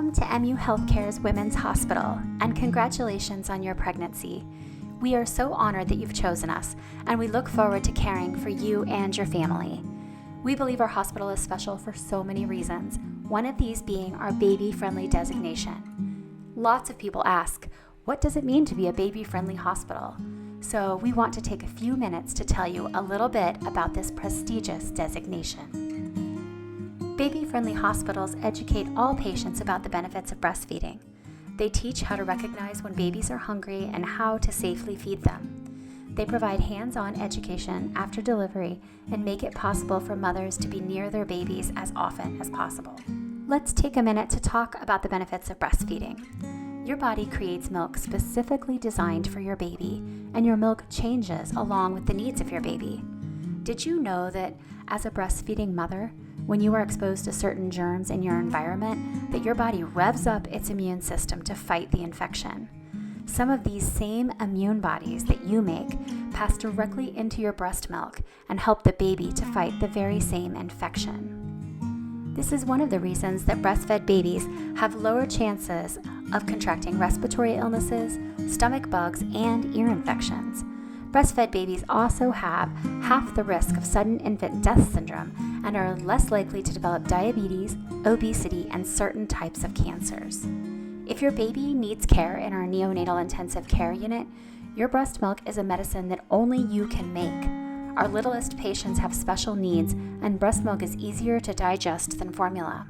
Welcome to MU Healthcare's Women's Hospital, and congratulations on your pregnancy. We are so honored that you've chosen us, and we look forward to caring for you and your family. We believe our hospital is special for so many reasons, one of these being our baby-friendly designation. Lots of people ask, what does it mean to be a baby-friendly hospital? So we want to take a few minutes to tell you a little bit about this prestigious designation. Baby-friendly hospitals educate all patients about the benefits of breastfeeding. They teach how to recognize when babies are hungry and how to safely feed them. They provide hands-on education after delivery and make it possible for mothers to be near their babies as often as possible. Let's take a minute to talk about the benefits of breastfeeding. Your body creates milk specifically designed for your baby, and your milk changes along with the needs of your baby. Did you know that as a breastfeeding mother, when you are exposed to certain germs in your environment, that your body revs up its immune system to fight the infection? Some of these same immune bodies that you make pass directly into your breast milk and help the baby to fight the very same infection. This is one of the reasons that breastfed babies have lower chances of contracting respiratory illnesses, stomach bugs, and ear infections. Breastfed babies also have half the risk of sudden infant death syndrome and are less likely to develop diabetes, obesity, and certain types of cancers. If your baby needs care in our neonatal intensive care unit, your breast milk is a medicine that only you can make. Our littlest patients have special needs, and breast milk is easier to digest than formula.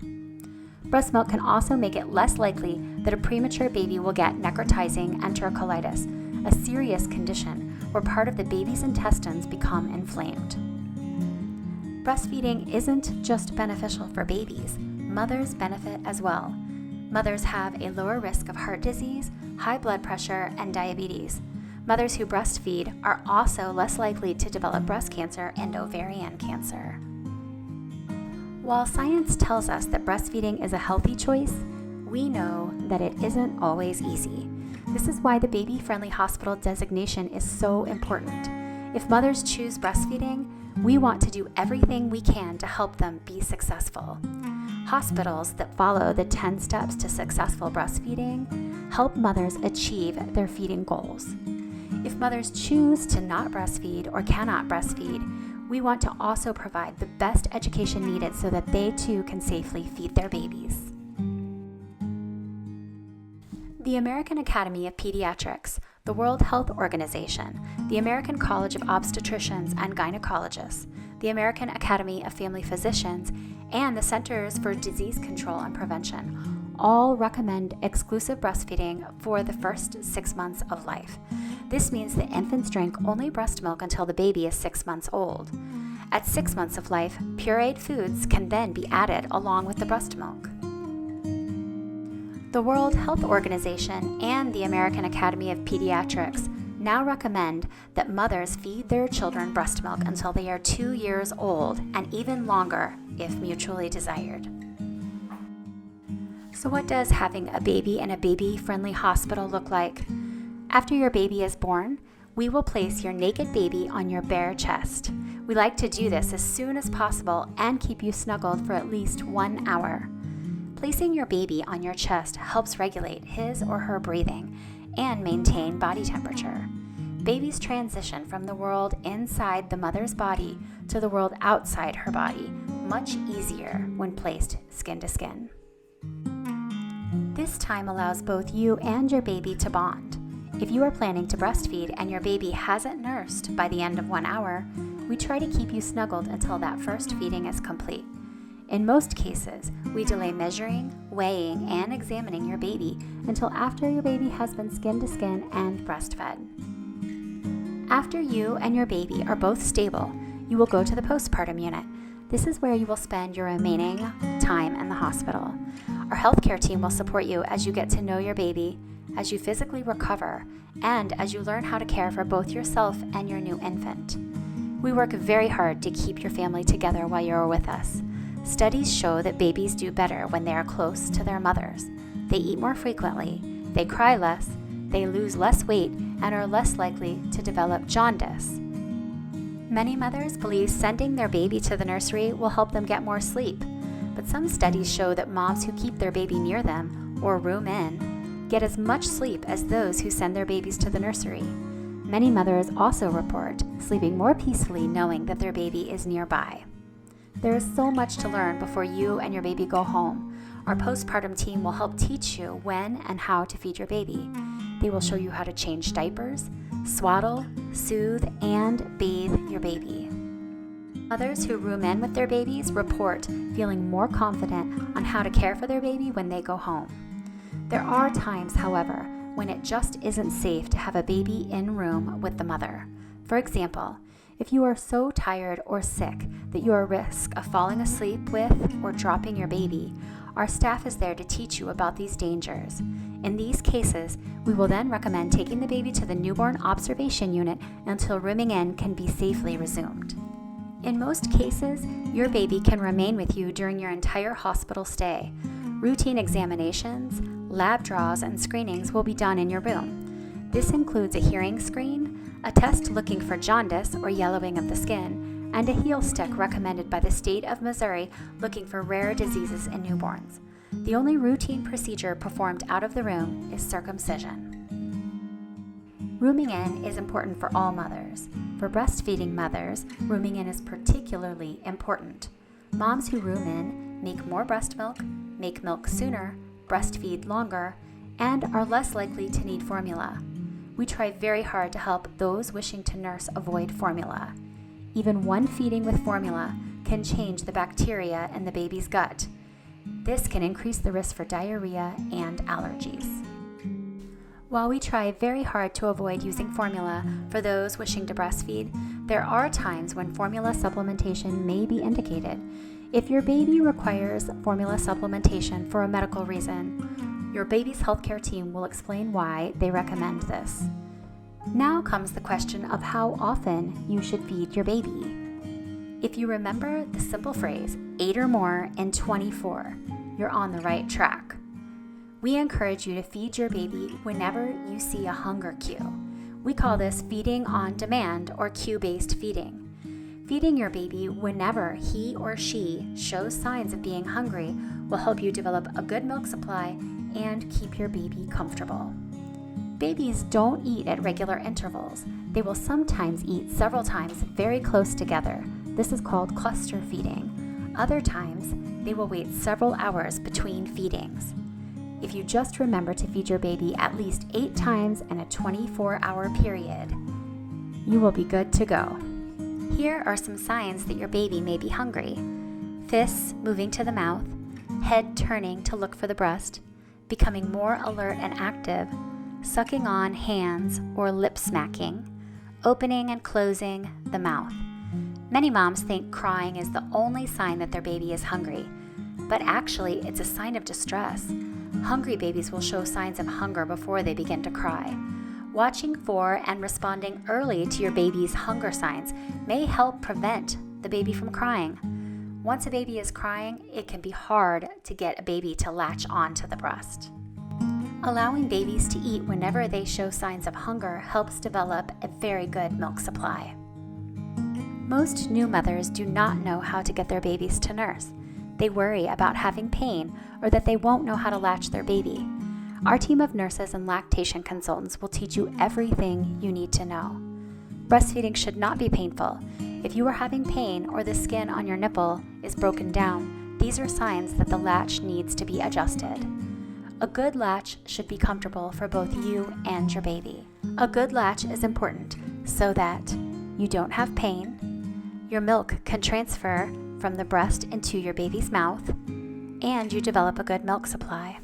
Breast milk can also make it less likely that a premature baby will get necrotizing enterocolitis, a serious condition where part of the baby's intestines become inflamed. Breastfeeding isn't just beneficial for babies, mothers benefit as well. Mothers have a lower risk of heart disease, high blood pressure, and diabetes. Mothers who breastfeed are also less likely to develop breast cancer and ovarian cancer. While science tells us that breastfeeding is a healthy choice, we know that it isn't always easy. This is why the baby-friendly hospital designation is so important. If mothers choose breastfeeding, we want to do everything we can to help them be successful. Hospitals that follow the 10 steps to successful breastfeeding help mothers achieve their feeding goals. If mothers choose to not breastfeed or cannot breastfeed, we want to also provide the best education needed so that they too can safely feed their babies. The American Academy of Pediatrics, the World Health Organization, the American College of Obstetricians and Gynecologists, the American Academy of Family Physicians, and the Centers for Disease Control and Prevention all recommend exclusive breastfeeding for the first 6 months of life. This means that infants drink only breast milk until the baby is 6 months old. At 6 months of life, pureed foods can then be added along with the breast milk. The World Health Organization and the American Academy of Pediatrics now recommend that mothers feed their children breast milk until they are 2 years old and even longer if mutually desired. So what does having a baby in a baby-friendly hospital look like? After your baby is born, we will place your naked baby on your bare chest. We like to do this as soon as possible and keep you snuggled for at least 1 hour. Placing your baby on your chest helps regulate his or her breathing and maintain body temperature. Babies transition from the world inside the mother's body to the world outside her body much easier when placed skin to skin. This time allows both you and your baby to bond. If you are planning to breastfeed and your baby hasn't nursed by the end of 1 hour, we try to keep you snuggled until that first feeding is complete. In most cases, we delay measuring, weighing, and examining your baby until after your baby has been skin to skin and breastfed. After you and your baby are both stable, you will go to the postpartum unit. This is where you will spend your remaining time in the hospital. Our healthcare team will support you as you get to know your baby, as you physically recover, and as you learn how to care for both yourself and your new infant. We work very hard to keep your family together while you are with us. Studies show that babies do better when they are close to their mothers. They eat more frequently, they cry less, they lose less weight, and are less likely to develop jaundice. Many mothers believe sending their baby to the nursery will help them get more sleep, but some studies show that moms who keep their baby near them or room in, get as much sleep as those who send their babies to the nursery. Many mothers also report sleeping more peacefully knowing that their baby is nearby. There is so much to learn before you and your baby go home. Our postpartum team will help teach you when and how to feed your baby. They will show you how to change diapers, swaddle, soothe, and bathe your baby. Mothers who room in with their babies report feeling more confident on how to care for their baby when they go home. There are times, however, when it just isn't safe to have a baby in room with the mother. For example, if you are so tired or sick that you are at risk of falling asleep with or dropping your baby, our staff is there to teach you about these dangers. In these cases, we will then recommend taking the baby to the newborn observation unit until rooming in can be safely resumed. In most cases, your baby can remain with you during your entire hospital stay. Routine examinations, lab draws, and screenings will be done in your room. This includes a hearing screen, a test looking for jaundice or yellowing of the skin, and a heel stick recommended by the state of Missouri looking for rare diseases in newborns. The only routine procedure performed out of the room is circumcision. Rooming in is important for all mothers. For breastfeeding mothers, rooming in is particularly important. Moms who room in make more breast milk, make milk sooner, breastfeed longer, and are less likely to need formula. We try very hard to help those wishing to nurse avoid formula. Even one feeding with formula can change the bacteria in the baby's gut. This can increase the risk for diarrhea and allergies. While we try very hard to avoid using formula for those wishing to breastfeed, there are times when formula supplementation may be indicated. If your baby requires formula supplementation for a medical reason, your baby's healthcare team will explain why they recommend this. Now comes the question of how often you should feed your baby. If you remember the simple phrase, 8 or more in 24, you're on the right track. We encourage you to feed your baby whenever you see a hunger cue. We call this feeding on demand or cue-based feeding. Feeding your baby whenever he or she shows signs of being hungry will help you develop a good milk supply and keep your baby comfortable. Babies don't eat at regular intervals. They will sometimes eat several times very close together. This is called cluster feeding. Other times, they will wait several hours between feedings. If you just remember to feed your baby at least 8 times in a 24-hour period, you will be good to go. Here are some signs that your baby may be hungry. Fists moving to the mouth, head turning to look for the breast, becoming more alert and active, sucking on hands or lip smacking, opening and closing the mouth. Many moms think crying is the only sign that their baby is hungry, but actually it's a sign of distress. Hungry babies will show signs of hunger before they begin to cry. Watching for and responding early to your baby's hunger signs may help prevent the baby from crying. Once a baby is crying, it can be hard to get a baby to latch on to the breast. Allowing babies to eat whenever they show signs of hunger helps develop a very good milk supply. Most new mothers do not know how to get their babies to nurse. They worry about having pain or that they won't know how to latch their baby. Our team of nurses and lactation consultants will teach you everything you need to know. Breastfeeding should not be painful. If you are having pain or the skin on your nipple is broken down, these are signs that the latch needs to be adjusted. A good latch should be comfortable for both you and your baby. A good latch is important so that you don't have pain, your milk can transfer from the breast into your baby's mouth, and you develop a good milk supply.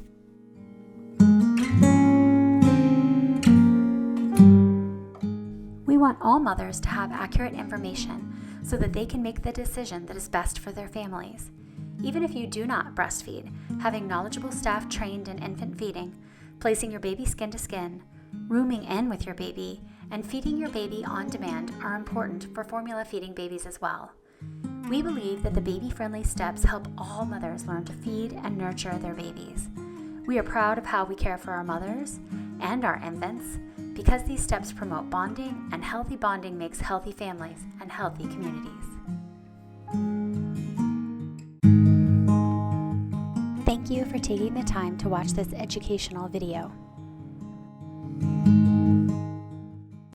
We want all mothers to have accurate information so that they can make the decision that is best for their families. Even if you do not breastfeed, having knowledgeable staff trained in infant feeding, placing your baby skin to skin, rooming in with your baby, and feeding your baby on demand are important for formula feeding babies as well. We believe that the baby-friendly steps help all mothers learn to feed and nurture their babies. We are proud of how we care for our mothers and our infants because these steps promote bonding, and healthy bonding makes healthy families and healthy communities. Thank thank you for taking the time to watch this educational video.